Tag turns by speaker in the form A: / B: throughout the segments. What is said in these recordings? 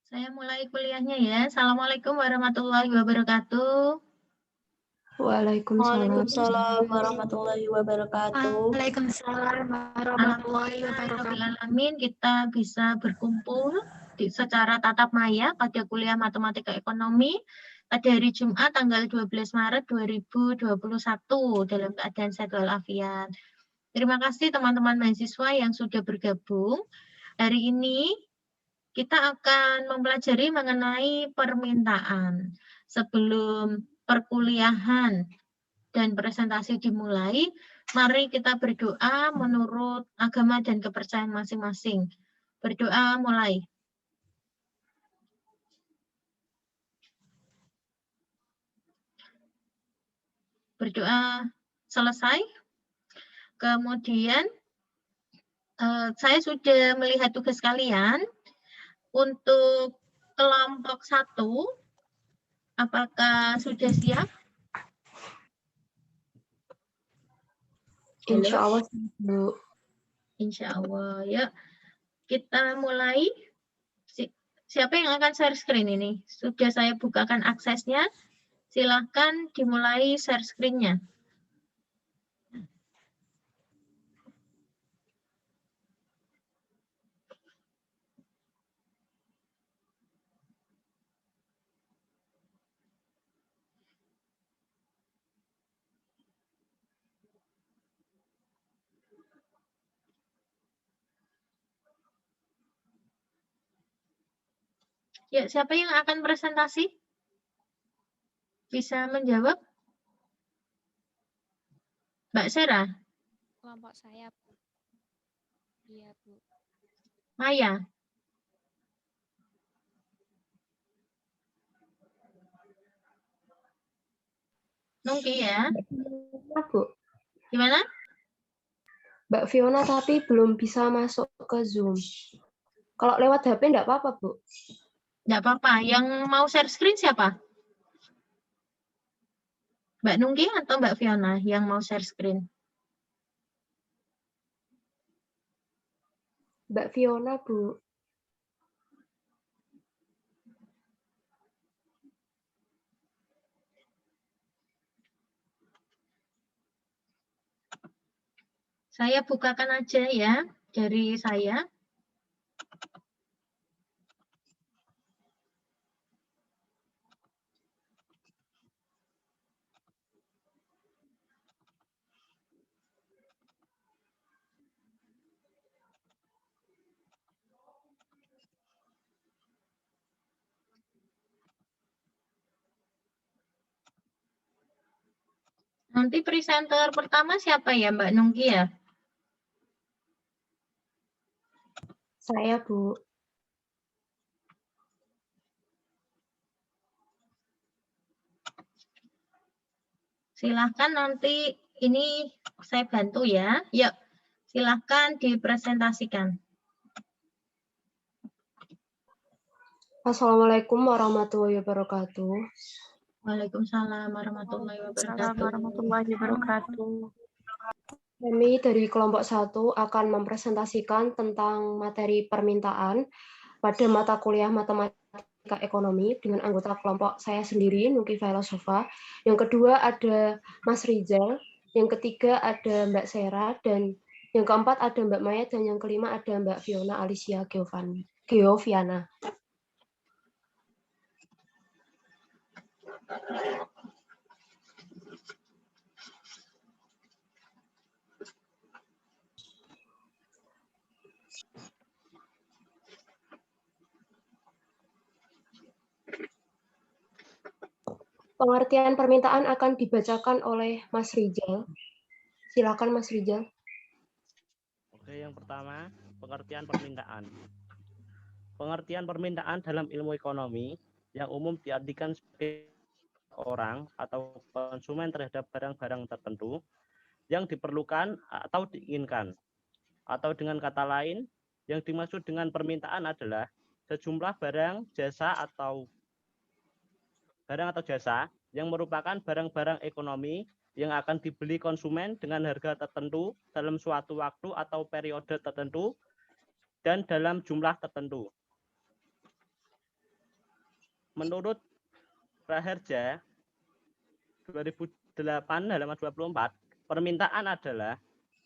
A: Saya mulai kuliahnya ya. Assalamualaikum warahmatullahi wabarakatuh.
B: Waalaikumsalam.
C: Waalaikumsalam warahmatullahi wabarakatuh.
D: Waalaikumsalam warahmatullahi wabarakatuh.
A: Alhamdulillahirrahmanirrahim, kita bisa berkumpul secara tatap maya pada kuliah Matematika Ekonomi pada hari Jumat tanggal 12 Maret 2021 dalam keadaan sehat walafiat. Terima kasih teman-teman mahasiswa yang sudah bergabung. Hari ini kita akan mempelajari mengenai permintaan. Sebelum perkuliahan dan presentasi dimulai, mari kita berdoa menurut agama dan kepercayaan masing-masing. Berdoa mulai. Berdoa selesai. Kemudian saya sudah melihat tugas kalian. Untuk kelompok 1, apakah sudah siap?
B: Insya Allah, Bu.
A: Insya Allah. Ya, kita mulai. Siapa yang akan share screen ini? Sudah saya bukakan aksesnya. Silahkan dimulai share screen-nya. Ya, siapa yang akan presentasi? Bisa menjawab? Mbak Sarah?
E: Kelompok saya, Bu. Iya, Bu.
A: Maya? Nungki ya?
B: Bu.
A: Gimana?
B: Mbak Fiona tapi belum bisa masuk ke Zoom. Kalau lewat HP enggak apa-apa, Bu.
A: Enggak apa-apa. Yang mau share screen siapa? Mbak Nungki atau Mbak Fiona yang mau share screen?
B: Mbak Fiona, Bu.
A: Saya bukakan aja ya dari saya. Nanti presenter pertama siapa ya, Mbak Nungki ya?
B: Saya, Bu.
A: Silahkan nanti ini saya bantu ya. Yuk, silahkan dipresentasikan.
B: Assalamualaikum warahmatullahi wabarakatuh.
A: Waalaikumsalam warahmatullahi wabarakatuh.
D: Warahmatullahi wabarakatuh.
B: Kami dari kelompok 1 akan mempresentasikan tentang materi permintaan pada mata kuliah Matematika Ekonomi dengan anggota kelompok saya sendiri, Nuki Filosofa. Yang kedua ada Mas Rizal, yang ketiga ada Mbak Sera, dan yang keempat ada Mbak Maya, dan yang kelima ada Mbak Fiona Alicia Geoviana. Pengertian permintaan akan dibacakan oleh Mas Rizal. Silakan Mas Rizal.
F: Oke, yang pertama, pengertian permintaan. Pengertian permintaan dalam ilmu ekonomi yang umum diartikan sebagai orang atau konsumen terhadap barang-barang tertentu yang diperlukan atau diinginkan. Atau dengan kata lain, yang dimaksud dengan permintaan adalah sejumlah barang, jasa atau jasa yang merupakan barang-barang ekonomi yang akan dibeli konsumen dengan harga tertentu dalam suatu waktu atau periode tertentu dan dalam jumlah tertentu. Menurut Praherja 2008 halaman 24, permintaan adalah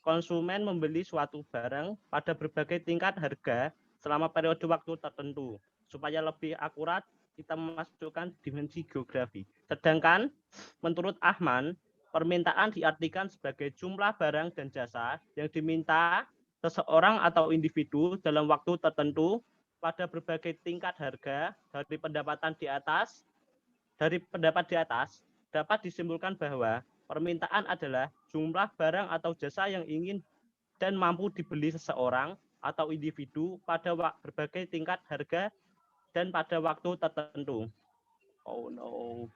F: konsumen membeli suatu barang pada berbagai tingkat harga selama periode waktu tertentu. Supaya lebih akurat, kita memasukkan dimensi geografi. Sedangkan menurut Ahman, permintaan diartikan sebagai jumlah barang dan jasa yang diminta seseorang atau individu dalam waktu tertentu pada berbagai tingkat harga. Dari pendapat di atas dapat disimpulkan bahwa permintaan adalah jumlah barang atau jasa yang ingin dan mampu dibeli seseorang atau individu pada berbagai tingkat harga dan pada waktu tertentu. Oh no.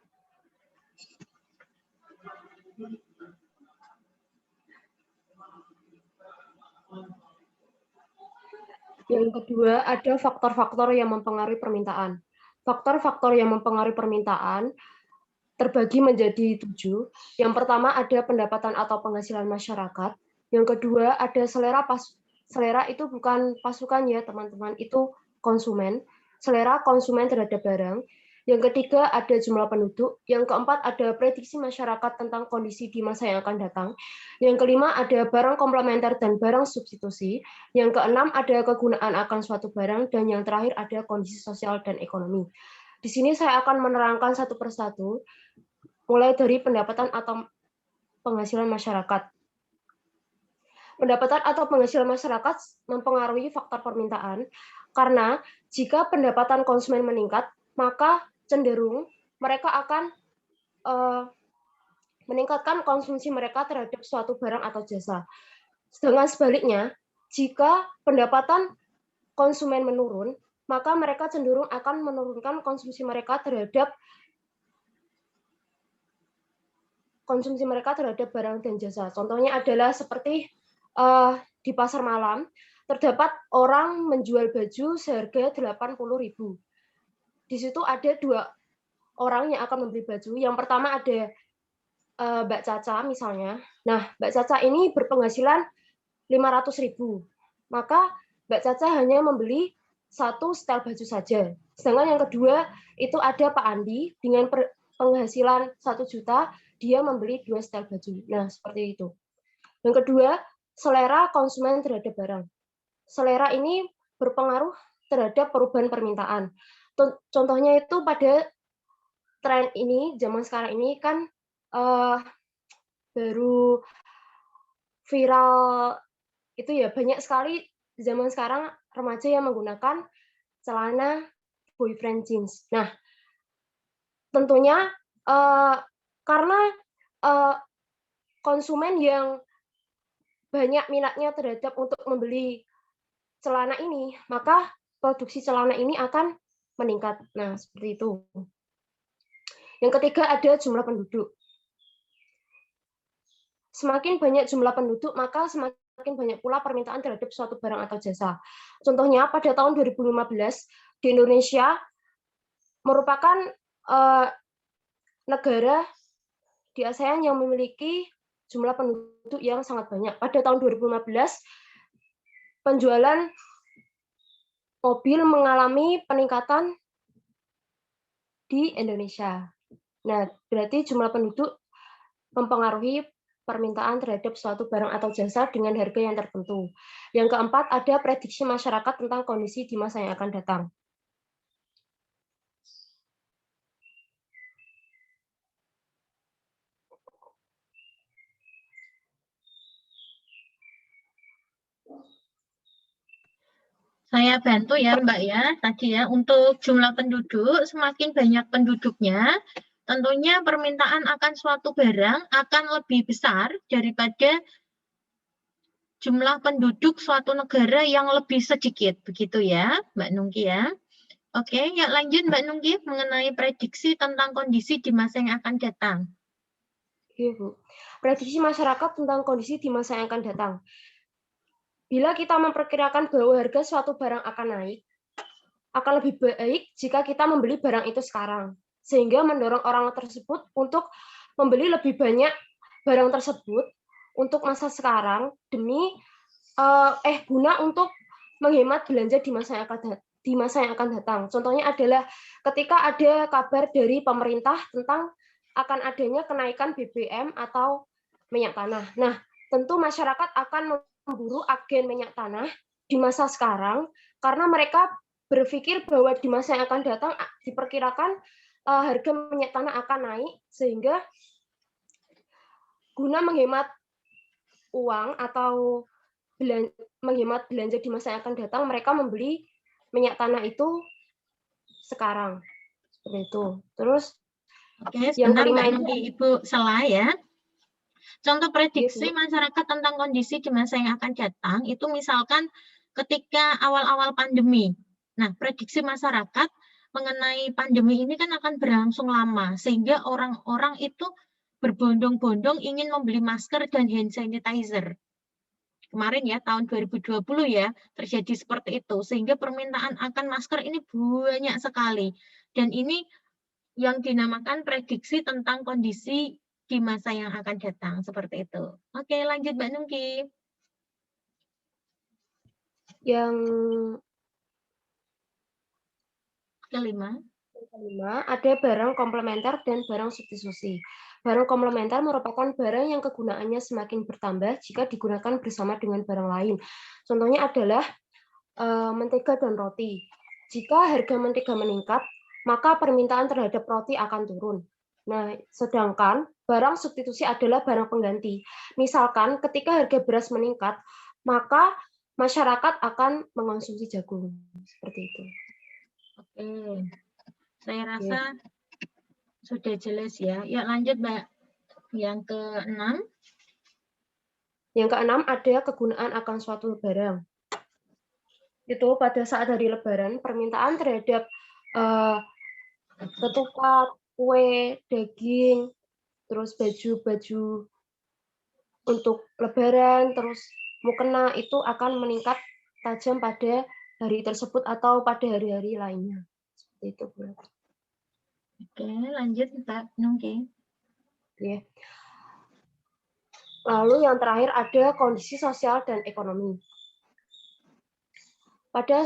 B: Yang kedua, ada faktor-faktor yang mempengaruhi permintaan. Faktor-faktor yang mempengaruhi permintaan terbagi menjadi 7. Yang pertama ada pendapatan atau penghasilan masyarakat. Yang kedua ada selera. Selera itu bukan pasukan ya teman-teman, itu konsumen. Selera konsumen terhadap barang. Yang ketiga ada jumlah penduduk. Yang keempat ada prediksi masyarakat tentang kondisi di masa yang akan datang. Yang kelima ada barang komplementer dan barang substitusi. Yang keenam ada kegunaan akan suatu barang. Dan yang terakhir ada kondisi sosial dan ekonomi. Di sini saya akan menerangkan satu persatu, mulai dari pendapatan atau penghasilan masyarakat. Pendapatan atau penghasilan masyarakat mempengaruhi faktor permintaan, karena jika pendapatan konsumen meningkat, maka cenderung mereka akan meningkatkan konsumsi mereka terhadap suatu barang atau jasa. Sedangkan sebaliknya, jika pendapatan konsumen menurun, maka mereka cenderung akan menurunkan konsumsi mereka terhadap barang dan jasa. Contohnya adalah seperti di pasar malam, terdapat orang menjual baju seharga 80.000. Di situ ada 2 orang yang akan membeli baju. Yang pertama ada Mbak Caca misalnya. Nah, Mbak Caca ini berpenghasilan 500.000. Maka Mbak Caca hanya membeli 1 setel baju saja. Sedangkan yang kedua itu ada Pak Andi dengan penghasilan 1 juta, dia membeli 2 setel baju. Nah, seperti itu. Yang kedua, selera konsumen terhadap barang. Selera ini berpengaruh terhadap perubahan permintaan. Contohnya itu pada tren ini, zaman sekarang ini kan baru viral itu ya, banyak sekali zaman sekarang remaja yang menggunakan celana boyfriend jeans. Nah, tentunya karena konsumen yang banyak minatnya terhadap untuk membeli celana ini, maka produksi celana ini akan meningkat. Nah, seperti itu. Yang ketiga ada jumlah penduduk. Semakin banyak jumlah penduduk, maka semakin banyak pula permintaan terhadap suatu barang atau jasa. Contohnya pada tahun 2015 di Indonesia merupakan negara di ASEAN yang memiliki jumlah penduduk yang sangat banyak. Pada tahun 2015 penjualan mobil mengalami peningkatan di Indonesia. Nah, berarti jumlah penduduk mempengaruhi permintaan terhadap suatu barang atau jasa dengan harga yang tertentu. Yang keempat, ada prediksi masyarakat tentang kondisi di masa yang akan datang.
A: Saya bantu ya Mbak ya, tadi ya, untuk jumlah penduduk, semakin banyak penduduknya, tentunya permintaan akan suatu barang akan lebih besar daripada jumlah penduduk suatu negara yang lebih sedikit, begitu ya Mbak Nungki ya. Oke, ya lanjut Mbak Nungki mengenai prediksi tentang kondisi di masa yang akan datang.
B: Iya, Bu. Prediksi masyarakat tentang kondisi di masa yang akan datang. Bila kita memperkirakan bahwa harga suatu barang akan naik, akan lebih baik jika kita membeli barang itu sekarang, sehingga mendorong orang tersebut untuk membeli lebih banyak barang tersebut untuk masa sekarang demi guna untuk menghemat belanja di masa yang akan datang. Contohnya adalah ketika ada kabar dari pemerintah tentang akan adanya kenaikan BBM atau minyak tanah. Nah, tentu masyarakat akan memburu agen minyak tanah di masa sekarang karena mereka berpikir bahwa di masa yang akan datang diperkirakan harga minyak tanah akan naik, sehingga guna menghemat uang atau menghemat belanja di masa yang akan datang, mereka membeli minyak tanah itu sekarang. Seperti itu. Terus
A: Oke,
B: yang
A: sebentar
B: kelima
A: Mbak
B: itu
A: Nungki, Ibu salah ya. Contoh prediksi
B: Bu.
A: masyarakat tentang kondisi di masa yang akan datang itu misalkan ketika awal-awal pandemi. Nah, prediksi masyarakat mengenai pandemi ini kan akan berlangsung lama sehingga orang-orang itu berbondong-bondong ingin membeli masker dan hand sanitizer. Kemarin ya tahun 2020 ya terjadi seperti itu sehingga permintaan akan masker ini banyak sekali dan ini yang dinamakan prediksi tentang kondisi di masa yang akan datang seperti itu. Oke, lanjut Mbak Nungki.
B: Yang
A: Kelima.
B: ada barang komplementer dan barang substitusi. Barang komplementer merupakan barang yang kegunaannya semakin bertambah jika digunakan bersama dengan barang lain. Contohnya adalah mentega dan roti. Jika harga mentega meningkat, maka permintaan terhadap roti akan turun. Nah, sedangkan barang substitusi adalah barang pengganti. Misalkan ketika harga beras meningkat, maka masyarakat akan mengonsumsi jagung. Seperti itu.
A: Oke. Saya rasa sudah jelas ya. Yuk lanjut Mbak. Yang keenam.
B: Yang keenam ada kegunaan akan suatu barang. Itu pada saat hari Lebaran, permintaan terhadap ketupat, kue, daging, terus baju-baju untuk Lebaran, terus mukena itu akan meningkat tajam pada hari tersebut atau pada hari-hari lainnya. Seperti itu, Bu.
A: Oke, lanjut Mbak Nungki.
B: Oke. Lalu yang terakhir ada kondisi sosial dan ekonomi. Pada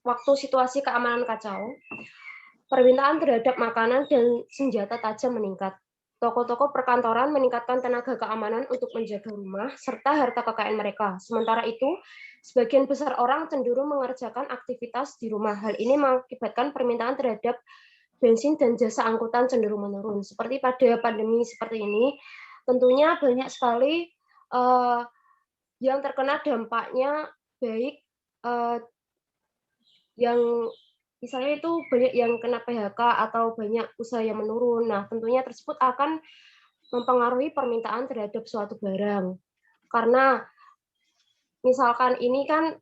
B: waktu situasi keamanan kacau, permintaan terhadap makanan dan senjata tajam meningkat. Toko-toko perkantoran meningkatkan tenaga keamanan untuk menjaga rumah serta harta kekayaan mereka. Sementara itu, sebagian besar orang cenderung mengerjakan aktivitas di rumah. Hal ini mengakibatkan permintaan terhadap bensin dan jasa angkutan cenderung menurun. Seperti pada pandemi seperti ini, tentunya banyak sekali yang terkena dampaknya, baik yang misalnya itu banyak yang kena PHK atau banyak usaha yang menurun. Nah, tentunya tersebut akan mempengaruhi permintaan terhadap suatu barang. Karena misalkan ini kan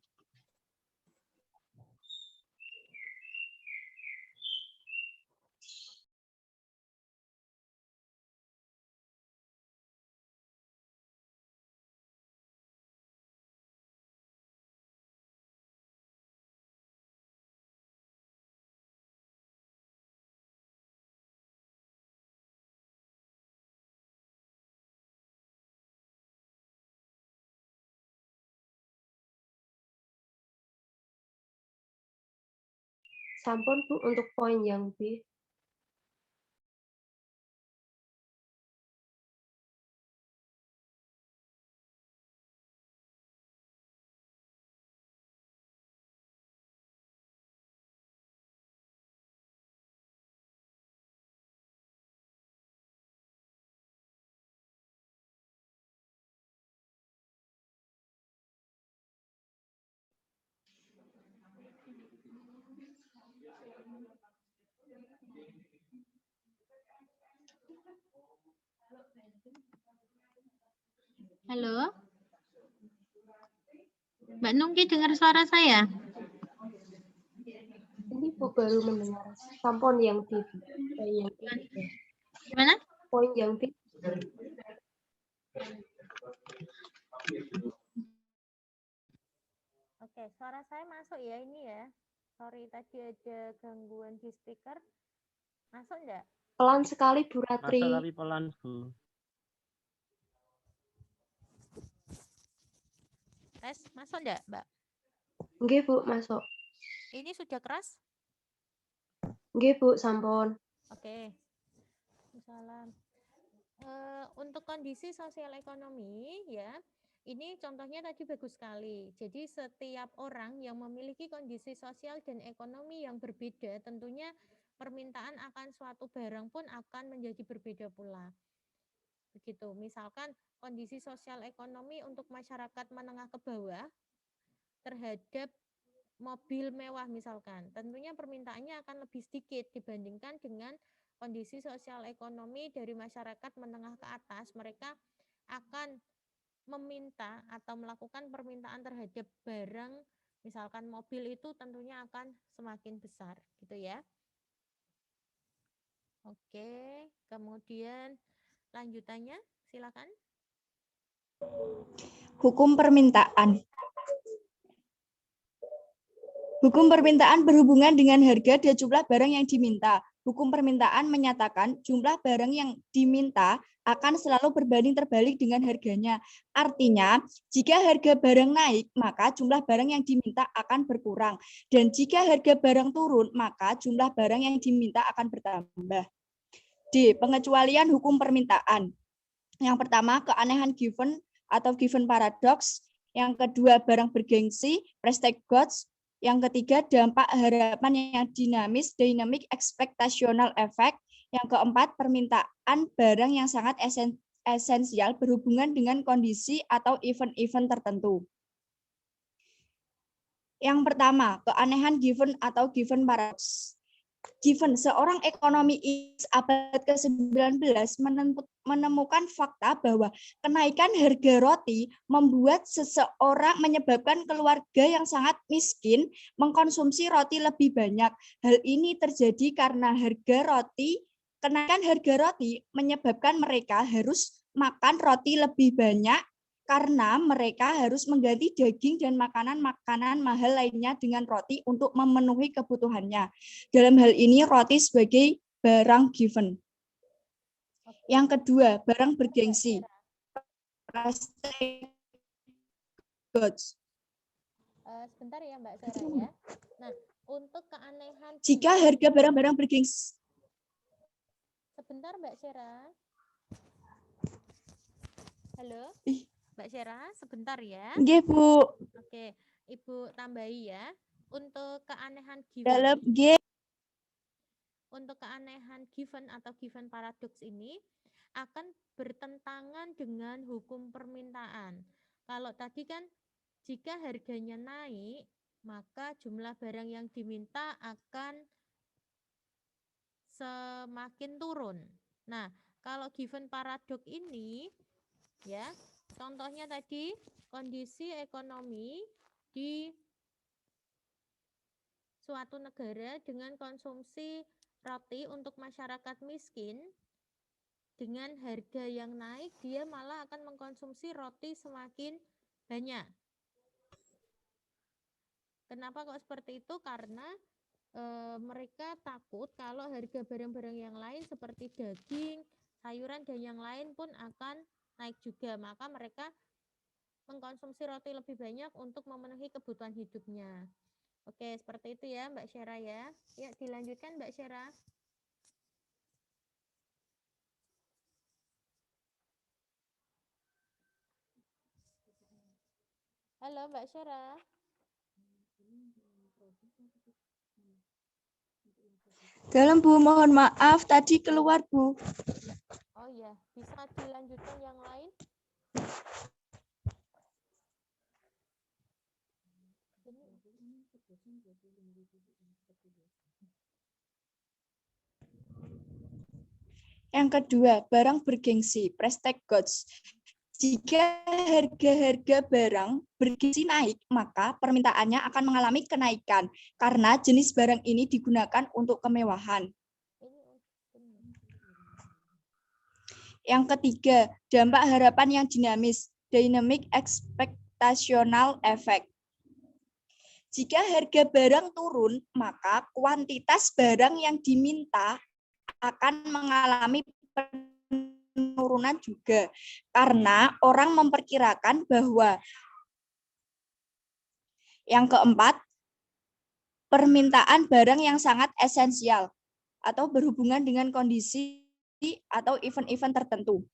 B: sampun Bu untuk poin yang B.
A: Halo? Mbak Nungki dengar suara saya?
B: Ini Bu baru mendengar. Sampun yang B.
A: Gimana?
B: Poin yang B.
E: Oke, suara saya masuk ya ini ya. Sorry tadi ada gangguan di speaker. Masuk enggak?
B: Pelan sekali Bu Ratri.
F: Masa tapi pelan, Bu.
E: Tes, masuk enggak, Mbak?
B: Nggih, Bu, masuk.
E: Ini sudah keras?
B: Nggih, Bu, sampun.
E: Oke. Salam. Untuk kondisi sosial ekonomi ya, ini contohnya tadi bagus sekali. Jadi setiap orang yang memiliki kondisi sosial dan ekonomi yang berbeda, tentunya permintaan akan suatu barang pun akan menjadi berbeda pula. Begitu. Misalkan kondisi sosial ekonomi untuk masyarakat menengah ke bawah terhadap mobil mewah misalkan, tentunya permintaannya akan lebih sedikit dibandingkan dengan kondisi sosial ekonomi dari masyarakat menengah ke atas. Mereka akan meminta atau melakukan permintaan terhadap barang, misalkan mobil itu tentunya akan semakin besar, gitu ya. Oke, kemudian lanjutannya silakan.
C: Hukum permintaan. Hukum permintaan berhubungan dengan harga dan jumlah barang yang diminta. Hukum permintaan menyatakan jumlah barang yang diminta akan selalu berbanding terbalik dengan harganya. Artinya, jika harga barang naik, maka jumlah barang yang diminta akan berkurang. Dan jika harga barang turun, maka jumlah barang yang diminta akan bertambah. D. Pengecualian hukum permintaan. Yang pertama, keanehan given atau given paradox. Yang kedua, barang bergengsi, price tag gods. Yang ketiga, dampak harapan yang dinamis, dynamic expectational effect. Yang keempat, permintaan barang yang sangat esensial berhubungan dengan kondisi atau event-event tertentu. Yang pertama, keanehan given atau given paradox. Given, seorang ekonomi abad ke-19 menemukan fakta bahwa kenaikan harga roti menyebabkan keluarga yang sangat miskin mengkonsumsi roti lebih banyak. Hal ini terjadi karena kenaikan harga roti menyebabkan mereka harus makan roti lebih banyak karena mereka harus mengganti daging dan makanan-makanan mahal lainnya dengan roti untuk memenuhi kebutuhannya. Dalam hal ini, roti sebagai barang given. Yang kedua, barang bergengsi.
E: Sebentar ya Mbak Sarah ya. Nah, untuk keanehan
C: jika harga barang-barang bergengsi.
E: Sebentar Mbak Sarah. Halo? Mbak Syera, sebentar ya.
C: Nggih, Bu.
E: Oke, Ibu tambahi ya. Untuk keanehan given.
C: Dalam G.
E: Untuk keanehan given atau given paradox ini akan bertentangan dengan hukum permintaan. Kalau tadi kan jika harganya naik, maka jumlah barang yang diminta akan semakin turun. Nah, kalau given paradox ini ya, contohnya tadi kondisi ekonomi di suatu negara dengan konsumsi roti untuk masyarakat miskin dengan harga yang naik, dia malah akan mengkonsumsi roti semakin banyak. Kenapa kok seperti itu? Karena mereka takut kalau harga barang-barang yang lain seperti daging, sayuran dan yang lain pun akan naik juga, maka mereka mengkonsumsi roti lebih banyak untuk memenuhi kebutuhan hidupnya. Oke, seperti itu ya Mbak Syera ya. Ya, dilanjutkan Mbak Syera. Halo Mbak Syera.
C: Dalam Bu, mohon maaf tadi keluar Bu.
E: Oh iya, bisa dilanjutkan yang lain?
C: Yang kedua, barang bergengsi, price tag goods. Jika harga-harga barang bergengsi naik, maka permintaannya akan mengalami kenaikan karena jenis barang ini digunakan untuk kemewahan. Yang ketiga, dampak harapan yang dinamis, dynamic expectational effect. Jika harga barang turun, maka kuantitas barang yang diminta akan mengalami penurunan juga, karena orang memperkirakan bahwa Yang keempat, permintaan barang yang sangat esensial atau berhubungan dengan kondisi atau event-event tertentu.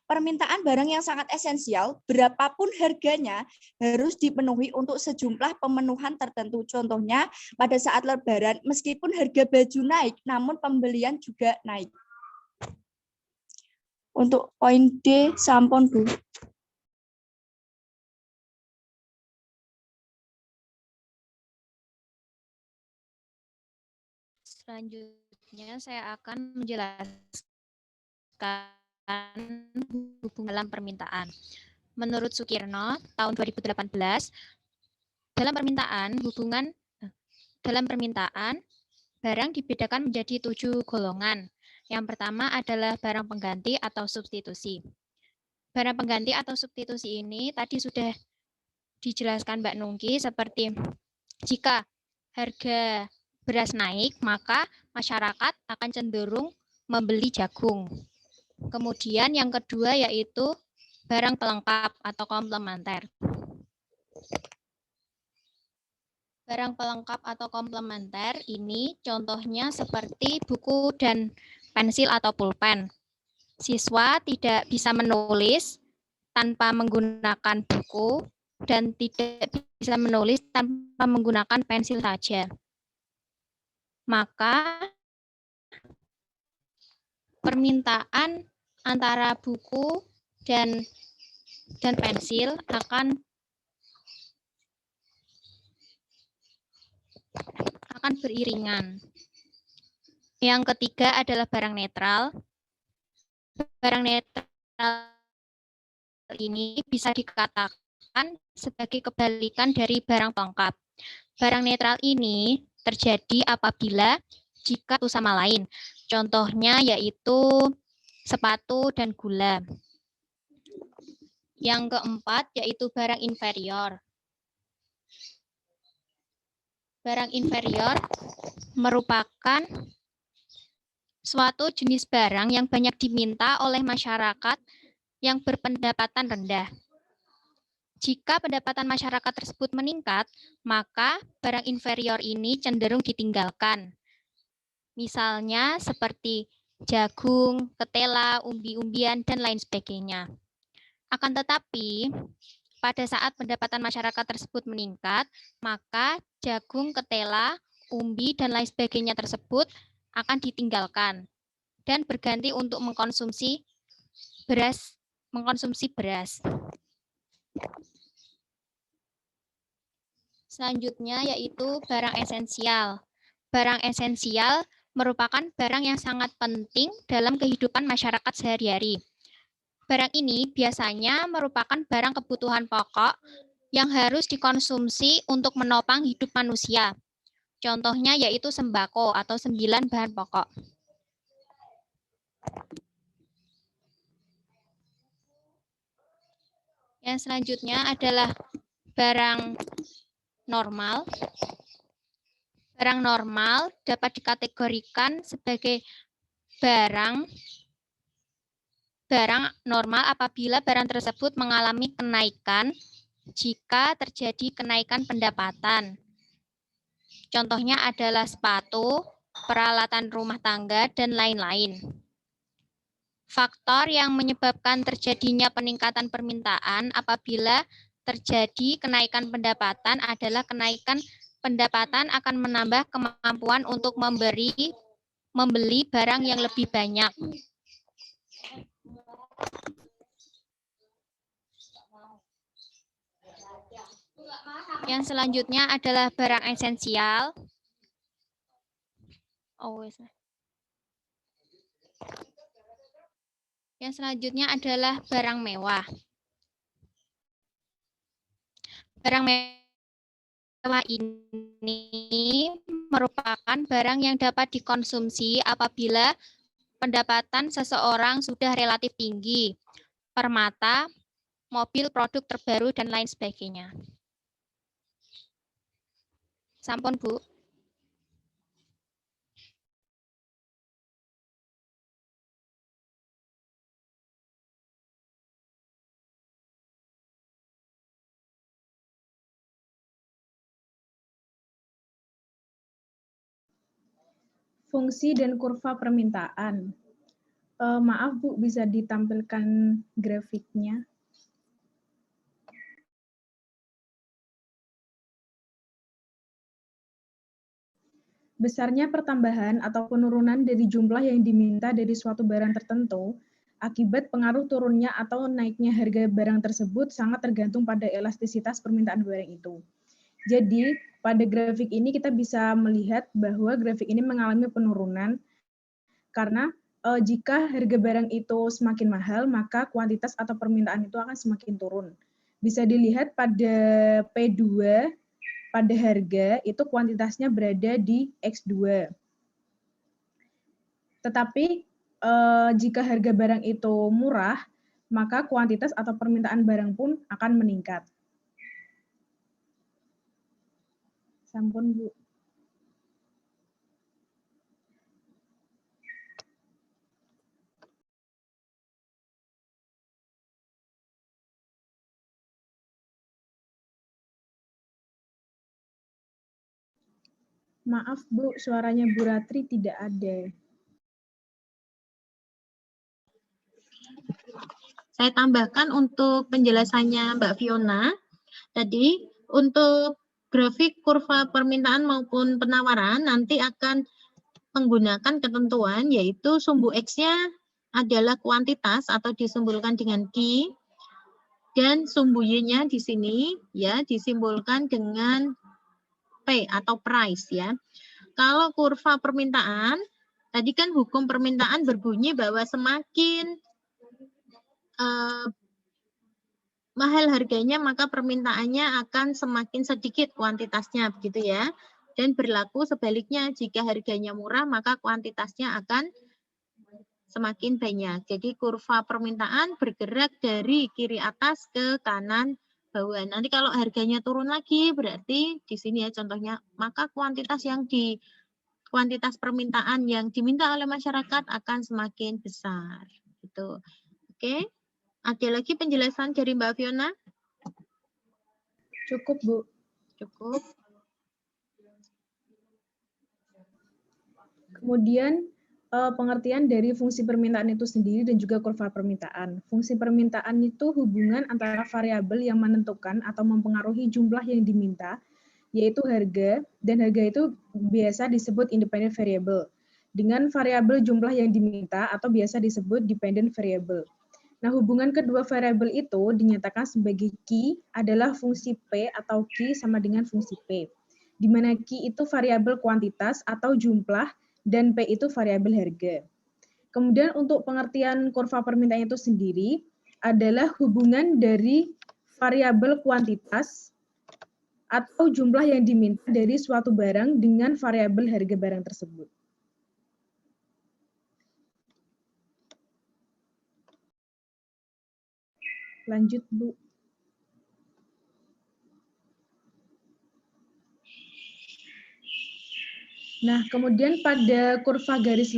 C: Permintaan barang yang sangat esensial, berapapun harganya, harus dipenuhi untuk sejumlah pemenuhan tertentu. Contohnya, pada saat Lebaran, meskipun harga baju naik, namun pembelian juga naik. Untuk poin D, sampun, Bu.
G: Selanjutnya saya akan menjelaskan hubungan dalam permintaan. Menurut Sukirno, tahun 2018, dalam permintaan, barang dibedakan menjadi 7 golongan. Yang pertama adalah barang pengganti atau substitusi. Barang pengganti atau substitusi ini tadi sudah dijelaskan Mbak Nungki, seperti jika harga beras naik, maka masyarakat akan cenderung membeli jagung. Kemudian yang kedua yaitu barang pelengkap atau komplementer. Barang pelengkap atau komplementer ini contohnya seperti buku dan pensil atau pulpen. Siswa tidak bisa menulis tanpa menggunakan buku dan tidak bisa menulis tanpa menggunakan pensil saja. Maka permintaan antara buku dan pensil akan beriringan. Yang ketiga adalah barang netral. Barang netral ini bisa dikatakan sebagai kebalikan dari barang pelengkap. Barang netral ini terjadi apabila jika satu sama lain. Contohnya yaitu sepatu dan gula. Yang keempat yaitu barang inferior. Barang inferior merupakan suatu jenis barang yang banyak diminta oleh masyarakat yang berpendapatan rendah. Jika pendapatan masyarakat tersebut meningkat, maka barang inferior ini cenderung ditinggalkan. Misalnya seperti jagung, ketela, umbi-umbian, dan lain sebagainya. Akan tetapi, pada saat pendapatan masyarakat tersebut meningkat, maka jagung, ketela, umbi, dan lain sebagainya tersebut akan ditinggalkan dan berganti untuk mengkonsumsi beras. Selanjutnya yaitu barang esensial. Barang esensial merupakan barang yang sangat penting dalam kehidupan masyarakat sehari-hari. Barang ini biasanya merupakan barang kebutuhan pokok yang harus dikonsumsi untuk menopang hidup manusia. Contohnya yaitu sembako atau 9 bahan pokok. Yang selanjutnya adalah barang normal. Barang normal dapat dikategorikan sebagai barang normal apabila barang tersebut mengalami kenaikan jika terjadi kenaikan pendapatan. Contohnya adalah sepatu, peralatan rumah tangga, dan lain-lain. Faktor yang menyebabkan terjadinya peningkatan permintaan apabila terjadi kenaikan pendapatan adalah kenaikan pendapatan akan menambah kemampuan untuk membeli barang yang lebih banyak. Yang selanjutnya adalah barang esensial. Yang selanjutnya adalah barang mewah. Barang mewah ini merupakan barang yang dapat dikonsumsi apabila pendapatan seseorang sudah relatif tinggi. Permata, mobil, produk terbaru, dan lain sebagainya. Sampun, Bu.
H: Fungsi dan kurva permintaan. Maaf Bu, bisa ditampilkan grafiknya? Besarnya pertambahan atau penurunan dari jumlah yang diminta dari suatu barang tertentu akibat pengaruh turunnya atau naiknya harga barang tersebut sangat tergantung pada elastisitas permintaan barang itu. Jadi, pada grafik ini kita bisa melihat bahwa grafik ini mengalami penurunan karena jika harga barang itu semakin mahal, maka kuantitas atau permintaan itu akan semakin turun. Bisa dilihat pada P2, pada harga itu kuantitasnya berada di X2. Tetapi jika harga barang itu murah, maka kuantitas atau permintaan barang pun akan meningkat. Sampun, Bu. Maaf, Bu, suaranya Bu Ratri tidak ada.
A: Saya tambahkan untuk penjelasannya Mbak Fiona. Tadi untuk grafik kurva permintaan maupun penawaran nanti akan menggunakan ketentuan yaitu sumbu X-nya adalah kuantitas atau disimbolkan dengan Q dan sumbu Y-nya di sini ya disimbolkan dengan P atau price ya. Kalau kurva permintaan, tadi kan hukum permintaan berbunyi bahwa semakin mahal harganya maka permintaannya akan semakin sedikit kuantitasnya begitu ya. Dan berlaku sebaliknya jika harganya murah maka kuantitasnya akan semakin banyak. Jadi kurva permintaan bergerak dari kiri atas ke kanan bawah. Nanti kalau harganya turun lagi berarti di sini ya contohnya maka kuantitas permintaan yang diminta oleh masyarakat akan semakin besar. Gitu. Oke. Ada lagi penjelasan dari Mbak Fiona?
H: Cukup, Bu.
A: Cukup.
H: Kemudian pengertian dari fungsi permintaan itu sendiri dan juga kurva permintaan. Fungsi permintaan itu hubungan antara variabel yang menentukan atau mempengaruhi jumlah yang diminta, yaitu harga, dan harga itu biasa disebut independent variable, dengan variabel jumlah yang diminta atau biasa disebut dependent variable. Nah, hubungan kedua variabel itu dinyatakan sebagai Q adalah fungsi P atau Q sama dengan fungsi P, di mana Q itu variabel kuantitas atau jumlah, dan P itu variabel harga. Kemudian untuk pengertian kurva permintaan itu sendiri adalah hubungan dari variabel kuantitas atau jumlah yang diminta dari suatu barang dengan variabel harga barang tersebut. Lanjut, Bu. Nah, kemudian pada kurva garis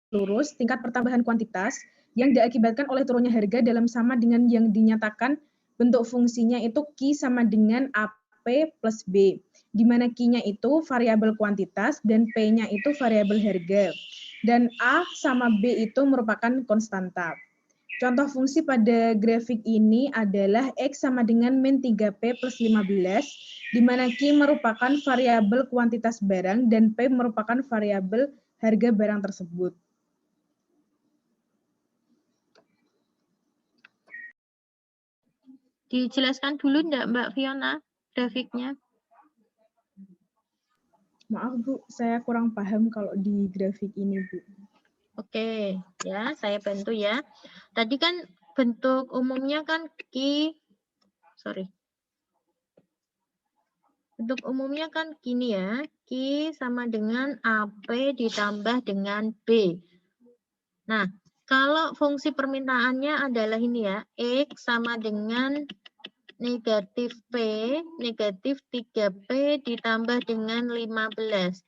H: lurus, tingkat pertambahan kuantitas yang diakibatkan oleh turunnya harga dalam sama dengan yang dinyatakan bentuk fungsinya itu Q sama dengan AP plus B, di mana Q-nya itu variabel kuantitas dan P-nya itu variabel harga, dan A sama B itu merupakan konstanta. Contoh fungsi pada grafik ini adalah X sama dengan min 3P plus 15, di mana Q merupakan variabel kuantitas barang dan P merupakan variabel harga barang tersebut.
A: Dijelaskan dulu enggak Mbak Fiona grafiknya?
H: Maaf Bu, saya kurang paham kalau di grafik ini Bu.
A: Oke, ya saya bantu ya. Tadi kan bentuk umumnya kan bentuk umumnya kan gini ya, Q sama dengan AP ditambah dengan B. Nah, kalau fungsi permintaannya adalah ini ya, X sama dengan negatif P, negatif 3P ditambah dengan 15.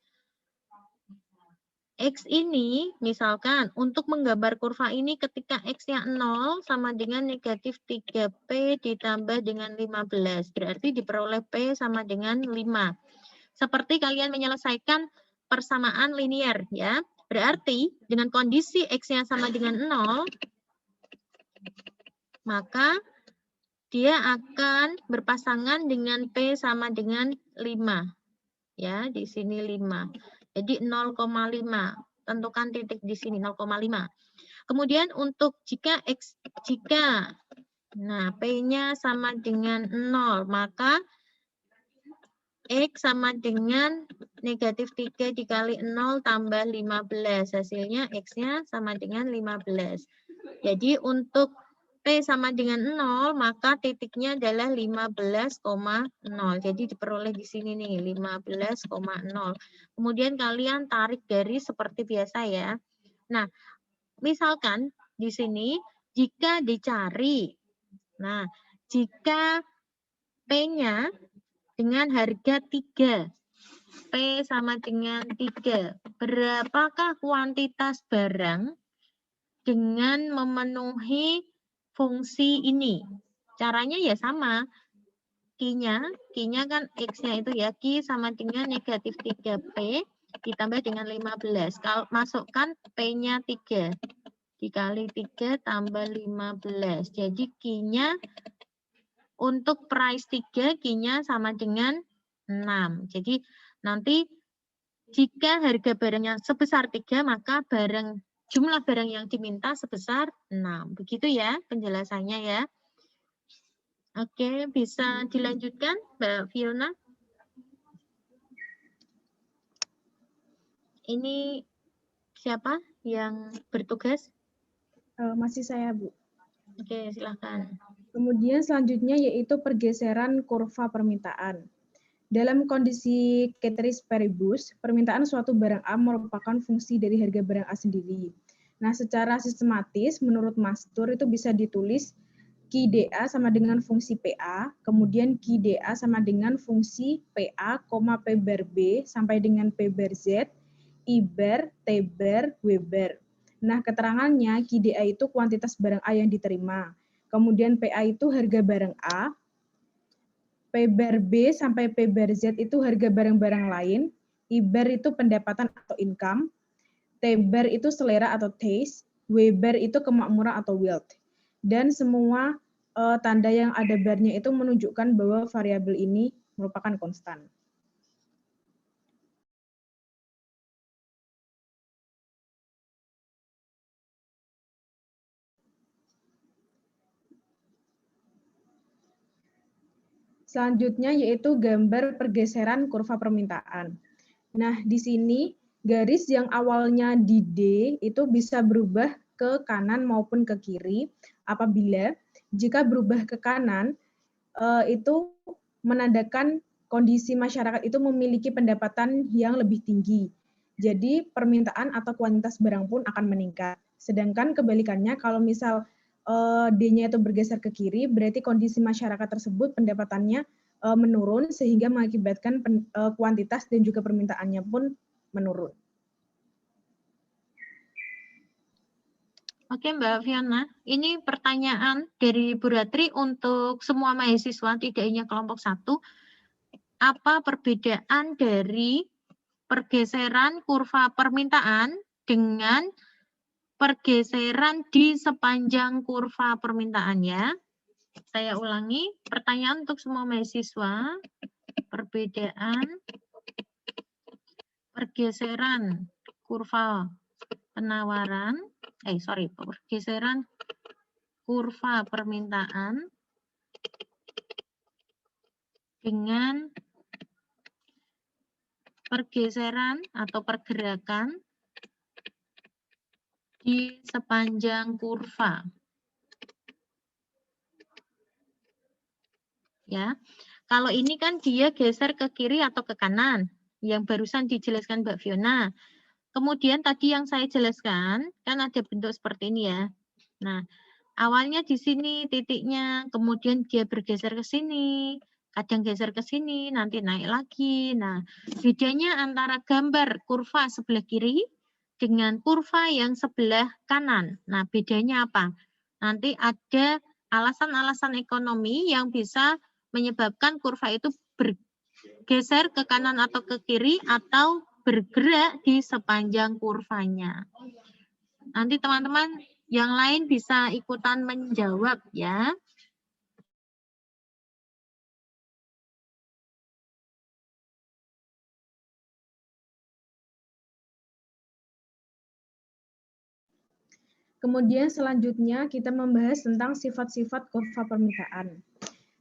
A: X ini, misalkan, untuk menggambar kurva ini ketika X-nya 0 sama dengan negatif 3P ditambah dengan 15. Berarti diperoleh P sama dengan 5. Seperti kalian menyelesaikan persamaan linear ya. Berarti dengan kondisi X-nya sama dengan 0, maka dia akan berpasangan dengan P sama dengan 5. Ya, di sini 5. Jadi 0,5. Tentukan titik di sini 0,5. Kemudian untuk jika nah P-nya sama dengan 0, maka X sama dengan negatif 3 dikali 0 tambah 15. Hasilnya X-nya sama dengan 15. Jadi untuk P sama dengan 0, maka titiknya adalah 15,0. Jadi diperoleh di sini nih, 15,0. Kemudian kalian tarik garis seperti biasa ya. Nah, misalkan di sini jika dicari, nah jika P-nya dengan harga 3, P sama dengan 3, berapakah kuantitas barang dengan memenuhi fungsi ini? Caranya ya sama, Q-nya kan X-nya itu ya, Q sama dengan negatif 3P ditambah dengan 15. Kalau masukkan P-nya 3, dikali 3 tambah 15. Jadi Q-nya untuk price 3, Q-nya sama dengan 6. Jadi nanti jika harga barangnya sebesar 3, maka jumlah barang yang diminta sebesar 6. Begitu ya penjelasannya ya. Oke, bisa dilanjutkan Mbak Fiona? Ini siapa yang bertugas?
H: Masih saya, Bu.
A: Oke, silakan.
H: Kemudian selanjutnya yaitu pergeseran kurva permintaan. Dalam kondisi ceteris paribus, permintaan suatu barang A merupakan fungsi dari harga barang A sendiri. Nah, secara sistematis menurut Mastur itu bisa ditulis Q dA sama dengan fungsi PA, kemudian Q dA sama dengan fungsi PA, P bar B sampai dengan P bar Z, I bar, T bar, W bar. Nah, keterangannya Q dA itu kuantitas barang A yang diterima. Kemudian PA itu harga barang A, P bar B sampai P bar Z itu harga barang-barang lain, I bar itu pendapatan atau income, T bar itu selera atau taste, W bar itu kemakmuran atau wealth. Dan semua tanda yang ada barnya itu menunjukkan bahwa variabel ini merupakan konstan. Selanjutnya yaitu gambar pergeseran kurva permintaan. Nah, di sini garis yang awalnya di D itu bisa berubah ke kanan maupun ke kiri apabila jika berubah ke kanan itu menandakan kondisi masyarakat itu memiliki pendapatan yang lebih tinggi. Jadi permintaan atau kuantitas barang pun akan meningkat. Sedangkan kebalikannya kalau misal D-nya itu bergeser ke kiri, berarti kondisi masyarakat tersebut pendapatannya menurun sehingga mengakibatkan kuantitas dan juga permintaannya pun menurun.
A: Oke Mbak Fiona, ini pertanyaan dari Bu Ratri untuk semua mahasiswa, tidak hanya kelompok 1. Apa perbedaan dari pergeseran kurva permintaan dengan pergeseran di sepanjang kurva permintaan ya? Saya ulangi, pertanyaan untuk semua mahasiswa, perbedaan pergeseran kurva penawaran, pergeseran kurva permintaan dengan pergeseran atau pergerakan di sepanjang kurva. Ya, kalau ini kan dia geser ke kiri atau ke kanan, yang barusan dijelaskan Mbak Fiona. Kemudian tadi yang saya jelaskan, kan ada bentuk seperti ini ya. Nah, awalnya di sini titiknya, kemudian dia bergeser ke sini, kadang geser ke sini, nanti naik lagi. Nah, bedanya antara gambar kurva sebelah kiri dengan kurva yang sebelah kanan. Nah, bedanya apa? Nanti ada alasan-alasan ekonomi yang bisa menyebabkan kurva itu bergeser ke kanan atau ke kiri atau bergerak di sepanjang kurvanya. Nanti teman-teman yang lain bisa ikutan menjawab ya.
H: Kemudian selanjutnya kita membahas tentang sifat-sifat kurva permintaan.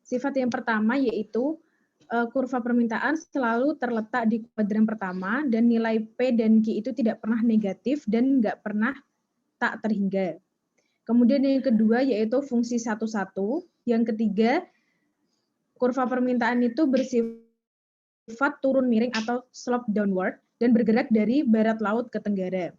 H: Sifat yang pertama yaitu kurva permintaan selalu terletak di kuadran pertama dan nilai P dan Q itu tidak pernah negatif dan nggak pernah tak terhingga. Kemudian yang kedua yaitu fungsi 1,1. Yang ketiga, kurva permintaan itu bersifat turun miring atau slope downward dan bergerak dari barat laut ke tenggara.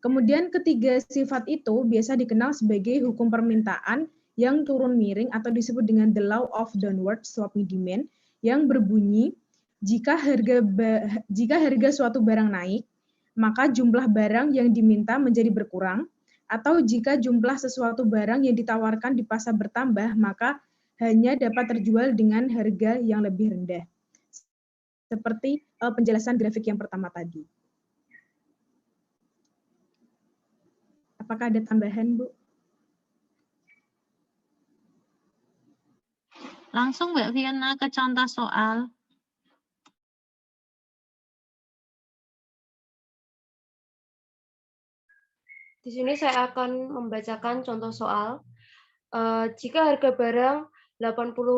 H: Kemudian ketiga sifat itu biasa dikenal sebagai hukum permintaan yang turun miring atau disebut dengan the law of downward sloping demand yang berbunyi jika harga suatu barang naik, maka jumlah barang yang diminta menjadi berkurang, atau jika jumlah sesuatu barang yang ditawarkan di pasar bertambah, maka hanya dapat terjual dengan harga yang lebih rendah. Seperti penjelasan grafik yang pertama tadi. Apakah ada tambahan, Bu?
A: Langsung Mbak Fiona ke contoh soal.
B: Di sini saya akan membacakan contoh soal. Jika harga barang Rp80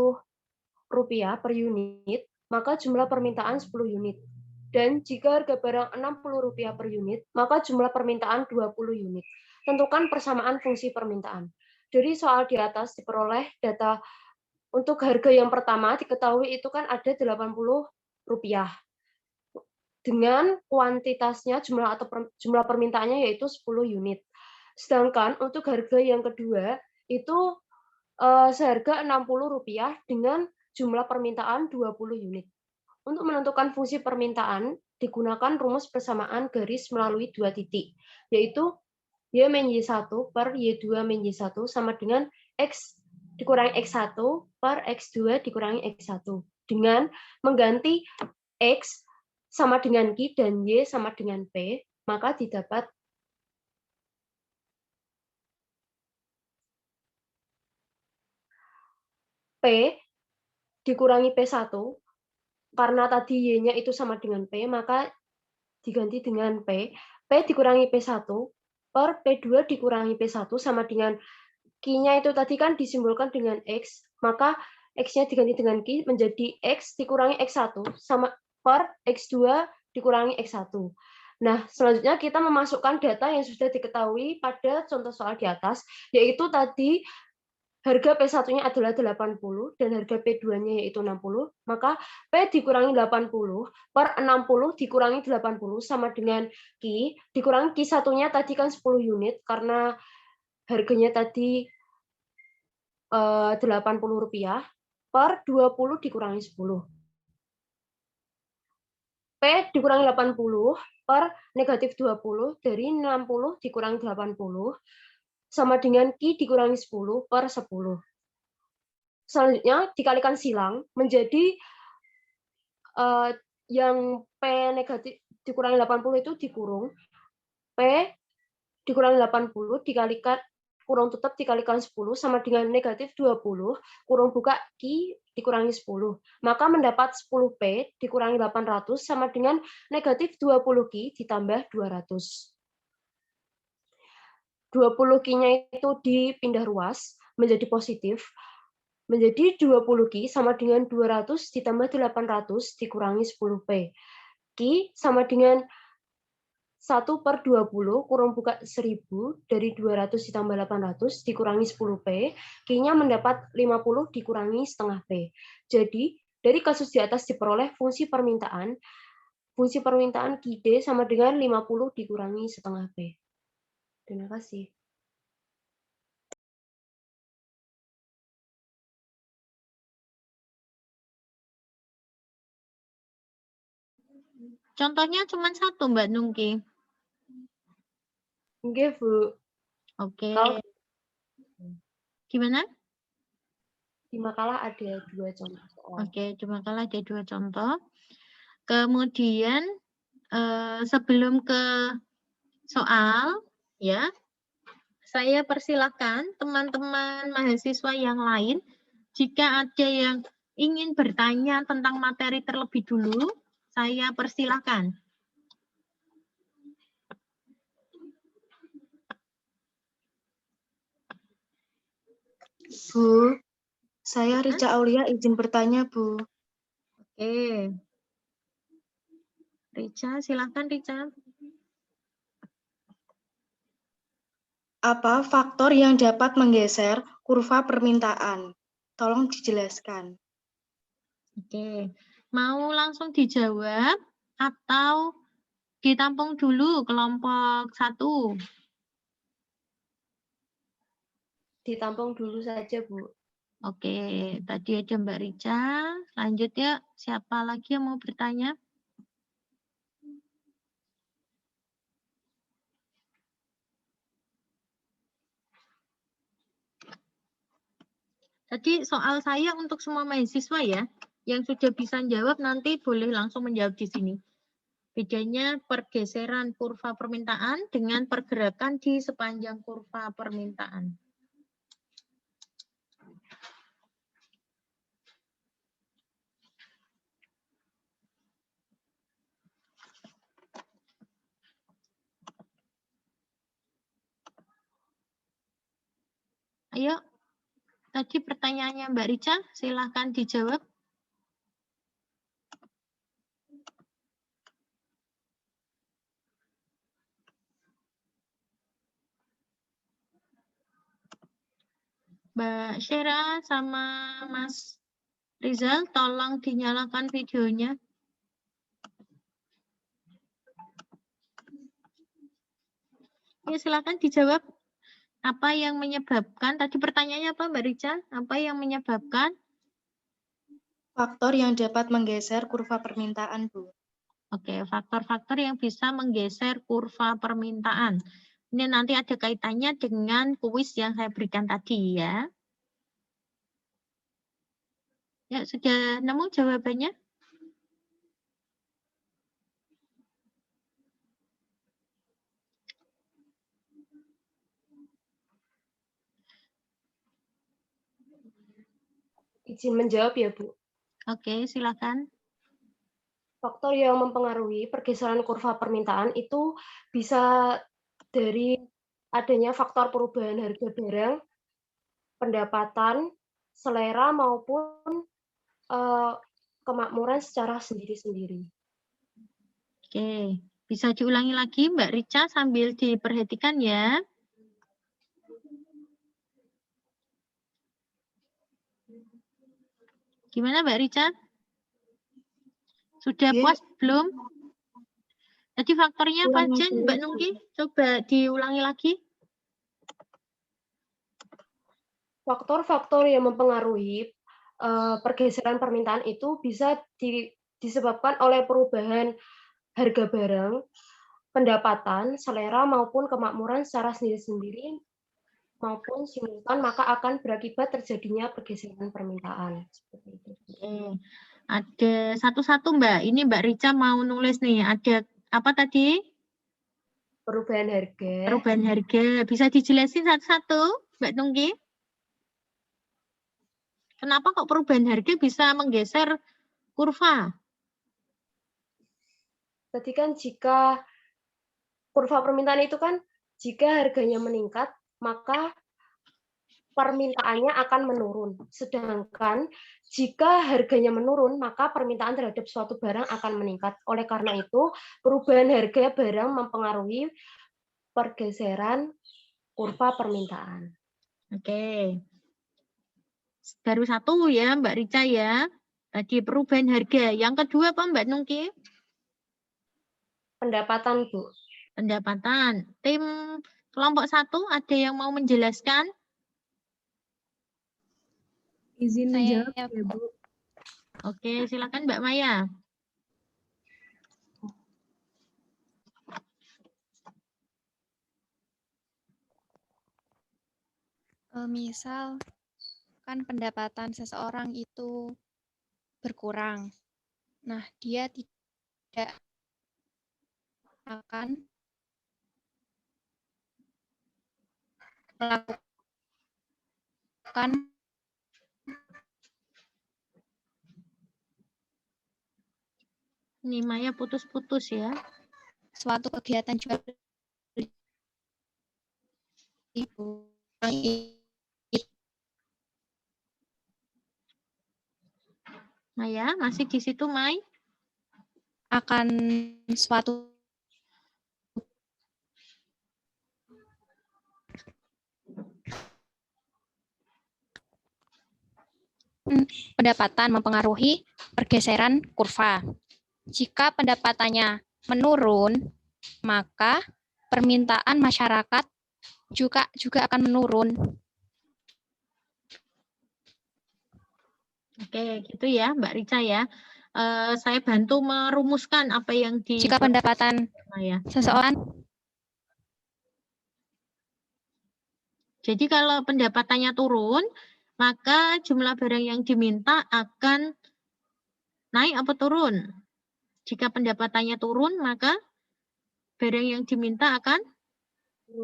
B: per unit, maka jumlah permintaan 10 unit. Dan jika harga barang Rp60 per unit, maka jumlah permintaan 20 unit. Tentukan persamaan fungsi permintaan. Dari soal di atas diperoleh data untuk harga yang pertama diketahui itu kan ada Rp80 dengan kuantitasnya jumlah permintaannya yaitu 10 unit. Sedangkan untuk harga yang kedua itu seharga Rp60 dengan jumlah permintaan 20 unit. Untuk menentukan fungsi permintaan digunakan rumus persamaan garis melalui dua titik, yaitu Y-1 per Y2 Y1 sama dengan X dikurangi X1 per X2 dikurangi X1. Dengan mengganti X sama dengan Q dan Y sama dengan P, maka didapat P dikurangi P1, karena tadi Y-nya itu sama dengan P, maka diganti dengan P. P dikurangi P1 per P2 dikurangi P1 sama dengan Q-nya itu tadi kan disimbolkan dengan X, maka X-nya diganti dengan Q menjadi X dikurangi X1 sama per X2 dikurangi X1. Nah, selanjutnya kita memasukkan data yang sudah diketahui pada contoh soal di atas, yaitu tadi harga P1-nya adalah 80 dan harga P2-nya yaitu 60, maka P dikurangi 80 per 60 dikurangi 80 sama dengan Q, dikurangi Q1-nya tadi kan 10 unit, karena harganya tadi Rp80 per 20 dikurangi 10. P dikurangi 80 per negatif 20 dari 60 dikurangi 80 sama dengan Q dikurangi 10 per 10. Selanjutnya dikalikan silang menjadi yang P negatif dikurangi 80 itu dikurung. P dikurangi 80 dikalikan kurung tutup dikalikan 10 sama dengan negatif 20 kurung buka Q dikurangi 10. Maka mendapat 10P dikurangi 800 sama dengan negatif 20 Q ditambah 200. 20 Q-nya itu dipindah ruas menjadi positif, menjadi 20 Q sama dengan 200 ditambah 800 dikurangi 10P. Q sama dengan 1 per 20 kurung buka 1000 dari 200 ditambah 800 dikurangi 10P, Q-nya mendapat 50 dikurangi setengah P. Jadi, dari kasus di atas diperoleh fungsi permintaan QD sama dengan 50 dikurangi setengah P. Terima kasih.
A: Contohnya cuma satu, Mbak Nungki.
B: Oke, Bu.
A: Oke.
B: Kalau
A: Gimana?
B: di makalah ada 2 contoh soal.
A: Oke, di makalah ada 2 contoh. Kemudian sebelum ke soal, ya, saya persilahkan teman-teman mahasiswa yang lain, jika ada yang ingin bertanya tentang materi terlebih dulu, saya persilahkan.
I: Bu, saya Rica Aulia izin bertanya, Bu.
A: Oke. Rica, silakan Rica.
I: Apa faktor yang dapat menggeser kurva permintaan? Tolong dijelaskan.
A: Oke. Mau langsung dijawab atau ditampung dulu kelompok 1?
B: Ditampung dulu saja, Bu.
A: Oke, tadi ada Mbak Rica. Lanjut ya, siapa lagi yang mau bertanya? Tadi soal saya untuk semua mahasiswa ya, yang sudah bisa jawab nanti boleh langsung menjawab di sini. Bedanya pergeseran kurva permintaan dengan pergerakan di sepanjang kurva permintaan. Ayo, tadi pertanyaannya Mbak Rica, silahkan dijawab. Mbak Syera sama Mas Rizal, tolong dinyalakan videonya. Ya, silakan dijawab. Apa yang menyebabkan, tadi pertanyaannya apa Mbak Rica? Apa yang menyebabkan?
I: Faktor yang dapat menggeser kurva permintaan, Bu.
A: Oke, faktor-faktor yang bisa menggeser kurva permintaan. Ini nanti ada kaitannya dengan kuis yang saya berikan tadi ya. Ya, sudah nemu jawabannya?
B: Izin menjawab ya, Bu.
A: Oke, silakan.
B: Faktor yang mempengaruhi pergeseran kurva permintaan itu bisa dari adanya faktor perubahan harga barang, pendapatan, selera, maupun kemakmuran secara sendiri-sendiri.
A: Oke, bisa diulangi lagi Mbak Rica sambil diperhatikan ya. Gimana Mbak Rica? Sudah puas belum? Jadi faktornya apa aja Mbak Nungki? Coba diulangi lagi.
B: Faktor-faktor yang mempengaruhi pergeseran permintaan itu bisa disebabkan oleh perubahan harga barang, pendapatan, selera, maupun kemakmuran secara sendiri-sendiri maupun simultan, maka akan berakibat terjadinya pergeseran permintaan. Seperti itu.
A: Ada satu-satu Mbak. Ini Mbak Rica mau nulis nih. Ada apa tadi?
B: Perubahan harga.
A: Perubahan harga. Bisa dijelasin satu-satu Mbak Nungki? Kenapa kok perubahan harga bisa menggeser kurva?
B: Tadi kan jika kurva permintaan itu kan jika harganya meningkat, maka permintaannya akan menurun. Sedangkan jika harganya menurun, maka permintaan terhadap suatu barang akan meningkat. Oleh karena itu, perubahan harga barang mempengaruhi pergeseran kurva permintaan.
A: Oke. Baru satu ya Mbak Rica ya. Tadi perubahan harga. Yang kedua apa Mbak Nungki?
B: Pendapatan, Bu.
A: Pendapatan. Tim kelompok 1 ada yang mau menjelaskan?
H: Izin menjawab ya, Bu.
A: Oke, silakan Mbak Maya.
G: Misal kan pendapatan seseorang itu berkurang. Nah, dia tidak akan melakukan
A: Ini Maya putus-putus ya.
G: suatu kegiatan jual beli barang
A: Maya, masih di situ, Mai?
G: akan suatu pendapatan mempengaruhi pergeseran kurva. Jika pendapatannya menurun, maka permintaan masyarakat juga akan menurun.
A: Oke, gitu ya, Mbak Rica ya. Saya bantu merumuskan apa yang di
G: Jika pendapatan
A: Maya.
G: seseorang,
A: Jadi kalau pendapatannya turun, maka jumlah barang yang diminta akan naik apa turun? Jika pendapatannya turun, maka barang yang diminta akan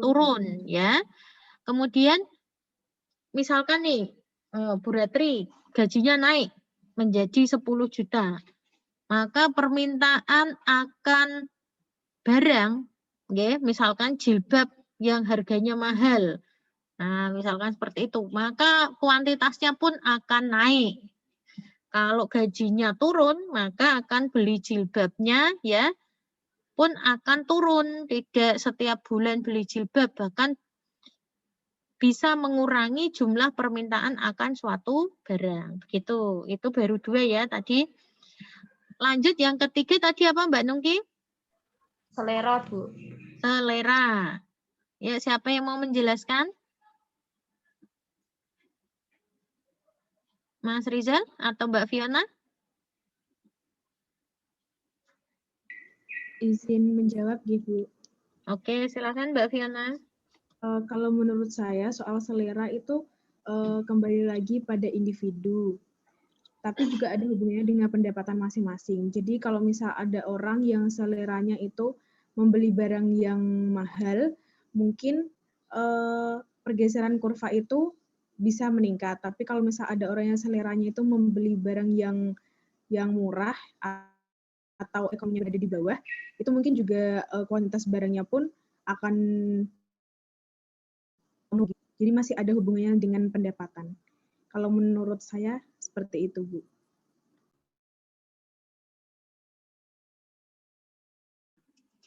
A: turun, ya. Kemudian, misalkan nih, Bu Ratri, gajinya naik menjadi 10 juta. Maka permintaan akan barang, ya, misalkan jilbab yang harganya mahal. Nah, misalkan seperti itu, maka kuantitasnya pun akan naik. Kalau gajinya turun, maka akan beli jilbabnya ya pun akan turun. Tidak setiap bulan beli jilbab, bahkan bisa mengurangi jumlah permintaan akan suatu barang. Begitu. Itu baru 2 ya tadi. Lanjut yang ketiga tadi apa Mbak Nungki?
B: Selera, Bu.
A: Selera. Ya, siapa yang mau menjelaskan? Mas Rizal atau Mbak Fiona?
H: Izin menjawab, Bu.
A: Oke, silakan Mbak Fiona.
H: Kalau menurut saya soal selera itu kembali lagi pada individu, tapi juga ada hubungannya dengan pendapatan masing-masing. Jadi kalau misal ada orang yang seleranya itu membeli barang yang mahal, mungkin pergeseran kurva itu bisa meningkat. Tapi kalau misal ada orang yang seleranya itu membeli barang yang murah atau ekonominya berada di bawah, itu mungkin juga kuantitas barangnya pun akan penuh. Jadi masih ada hubungannya dengan pendapatan. Kalau menurut saya seperti itu, Bu.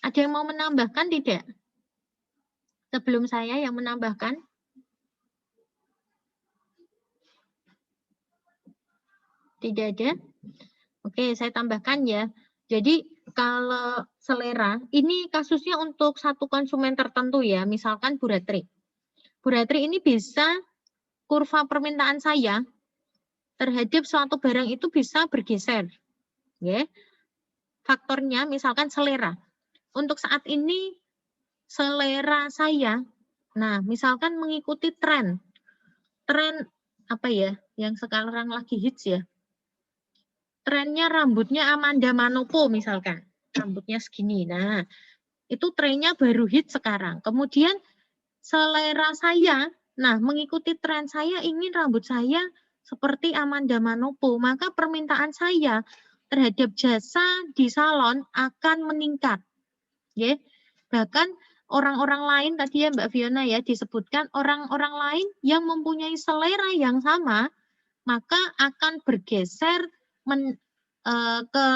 A: Ada yang mau menambahkan tidak? Sebelum saya yang menambahkan. Tidak ada? Oke, saya tambahkan ya. Jadi kalau selera, ini kasusnya untuk satu konsumen tertentu ya, misalkan Bu Ratri. Bu Ratri ini bisa kurva permintaan saya terhadap suatu barang itu bisa bergeser. Ya. Faktornya misalkan selera. Untuk saat ini selera saya, nah misalkan mengikuti tren apa ya, yang sekarang lagi hits ya. Trennya rambutnya Amanda Manopo misalkan, rambutnya segini. Nah, itu trennya baru hit sekarang. Kemudian selera saya, nah mengikuti tren saya ingin rambut saya seperti Amanda Manopo, maka permintaan saya terhadap jasa di salon akan meningkat. Ya. Bahkan orang-orang lain tadi ya Mbak Fiona ya disebutkan orang-orang lain yang mempunyai selera yang sama, maka akan bergeser ke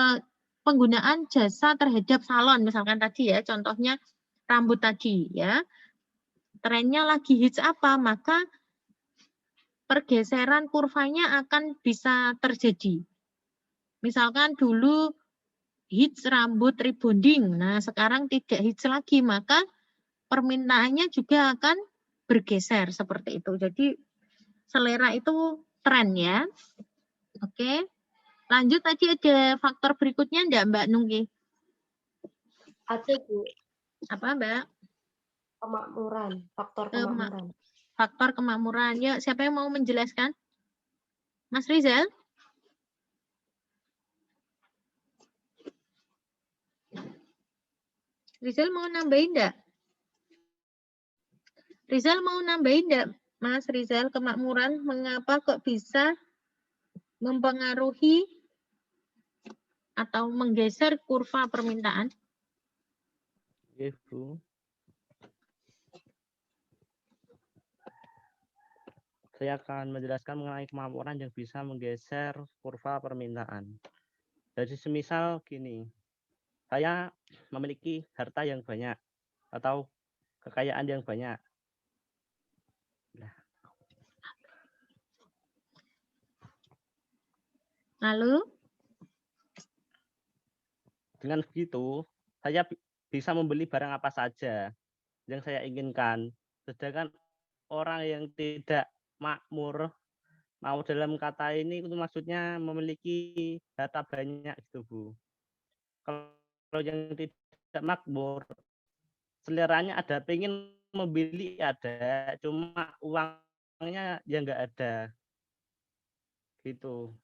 A: penggunaan jasa terhadap salon misalkan tadi ya contohnya rambut tadi ya. Trennya lagi hits apa, maka pergeseran kurvanya akan bisa terjadi. Misalkan dulu hits rambut rebonding, nah sekarang tidak hits lagi, maka permintaannya juga akan bergeser seperti itu. Jadi selera itu tren ya. Oke. Lanjut tadi ada faktor berikutnya enggak Mbak Nungki?
B: Ada, Bu.
A: Apa Mbak?
B: Kemakmuran, faktor kemakmuran.
A: Faktor kemakmuran. Ya, siapa yang mau menjelaskan? Mas Rizal? Rizal mau nambahin enggak? Rizal mau nambahin enggak? Mas Rizal, kemakmuran mengapa kok bisa mempengaruhi atau menggeser kurva permintaan?
F: Ibu. Saya akan menjelaskan mengenai kemakmuran yang bisa menggeser kurva permintaan. Jadi semisal gini, saya memiliki harta yang banyak atau kekayaan yang banyak.
A: Lalu?
F: Dengan begitu, saya bisa membeli barang apa saja yang saya inginkan. Sedangkan orang yang tidak makmur, mau dalam kata ini itu maksudnya memiliki harta banyak gitu, Bu. Kalau yang tidak makmur, seleranya ada, pengen membeli ada, cuma uangnya ya nggak ada. Gitu.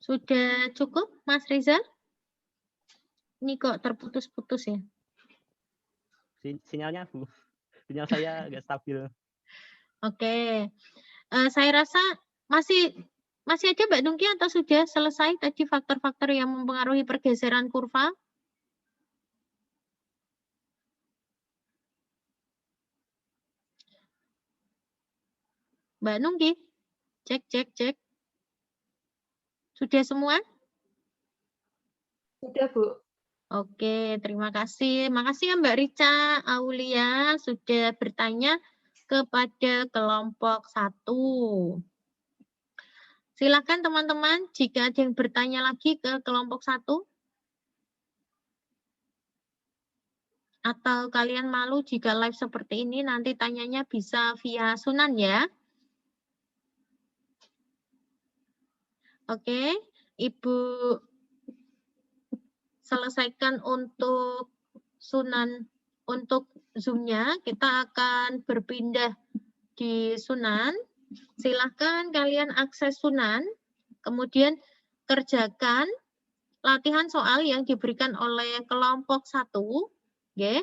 A: Sudah cukup, Mas Rizal? Ini kok terputus-putus ya?
F: Sinyalnya, Bu. Sinyal saya nggak stabil.
A: Oke. Saya rasa masih ada Mbak Dungki atau sudah selesai tadi faktor-faktor yang mempengaruhi pergeseran kurva? Mbak Nungki? Cek. Sudah semua?
B: Sudah, Bu.
A: Oke, terima kasih. Makasih ya Mbak Rica, Aulia sudah bertanya kepada kelompok 1. Silakan teman-teman jika ada yang bertanya lagi ke kelompok 1. Atau kalian malu jika live seperti ini, nanti tanyanya bisa via Sunan ya. Oke, Ibu selesaikan untuk Sunan, untuk Zoom-nya. Kita akan berpindah di Sunan. Silahkan kalian akses Sunan, kemudian kerjakan latihan soal yang diberikan oleh kelompok 1. Oke.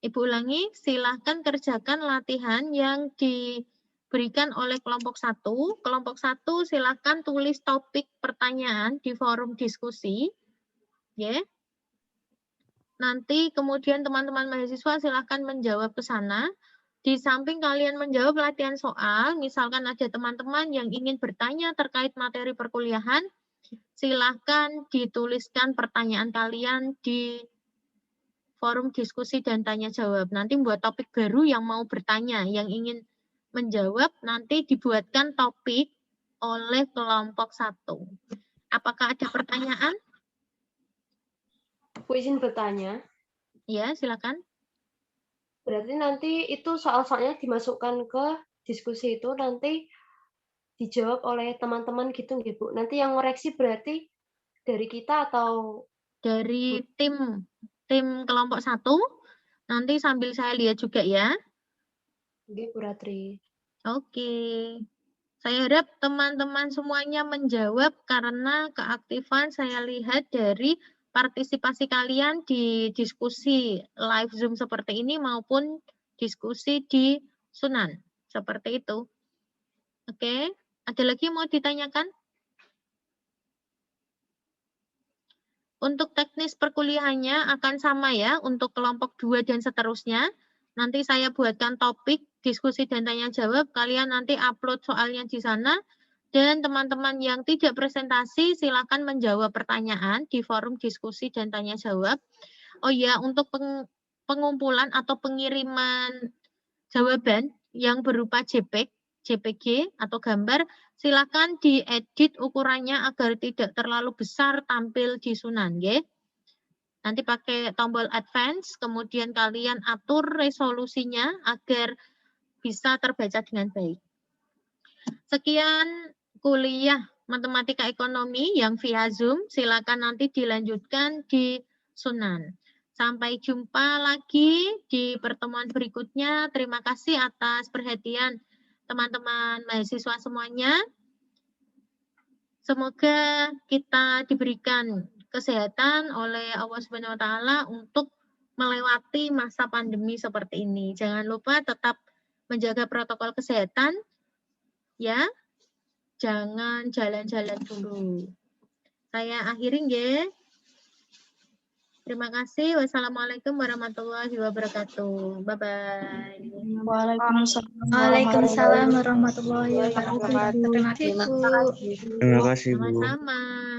A: Ibu ulangi, silahkan kerjakan latihan yang diberikan oleh kelompok 1. Kelompok 1 silahkan tulis topik pertanyaan di forum diskusi. Ya. Nanti kemudian teman-teman mahasiswa silahkan menjawab ke sana. Di samping kalian menjawab latihan soal, misalkan ada teman-teman yang ingin bertanya terkait materi perkuliahan, silahkan dituliskan pertanyaan kalian di forum diskusi dan tanya jawab. Nanti buat topik baru yang mau bertanya, yang ingin menjawab, nanti dibuatkan topik oleh kelompok 1. Apakah ada pertanyaan?
B: Bu izin bertanya.
A: Ya, silakan.
B: Berarti nanti itu soal-soalnya dimasukkan ke diskusi itu nanti dijawab oleh teman-teman gitu nggih, Bu. Nanti yang ngoreksi berarti dari kita atau
A: dari tim kelompok 1. Nanti sambil saya lihat juga ya.
B: Nggih, Bu Ratri.
A: Oke. Saya harap teman-teman semuanya menjawab karena keaktifan saya lihat dari partisipasi kalian di diskusi live Zoom seperti ini maupun diskusi di Sunan. Seperti itu. Oke. Ada lagi yang mau ditanyakan? Untuk teknis perkuliahannya akan sama ya untuk kelompok 2 dan seterusnya. Nanti saya buatkan topik diskusi dan tanya jawab. Kalian nanti upload soalnya di sana. Dan teman-teman yang tidak presentasi silakan menjawab pertanyaan di forum diskusi dan tanya jawab. Oh ya, untuk pengumpulan atau pengiriman jawaban yang berupa JPG atau gambar, silakan diedit ukurannya agar tidak terlalu besar tampil di Sunan. Ya. Nanti pakai tombol advance, kemudian kalian atur resolusinya agar bisa terbaca dengan baik. Sekian kuliah matematika ekonomi yang via Zoom, silakan nanti dilanjutkan di Sunan. Sampai jumpa lagi di pertemuan berikutnya. Terima kasih atas perhatian teman-teman mahasiswa semuanya. Semoga kita diberikan kesehatan oleh Allah Subhanahu wa taala untuk melewati masa pandemi seperti ini. Jangan lupa tetap menjaga protokol kesehatan ya. Jangan jalan-jalan dulu. Saya akhiri nggih. Terima kasih. Wassalamualaikum warahmatullahi wabarakatuh. Bye-bye.
D: Waalaikumsalam warahmatullahi wabarakatuh. Terima kasih, Bu.
J: Terima kasih, Bu.
A: Sama-sama.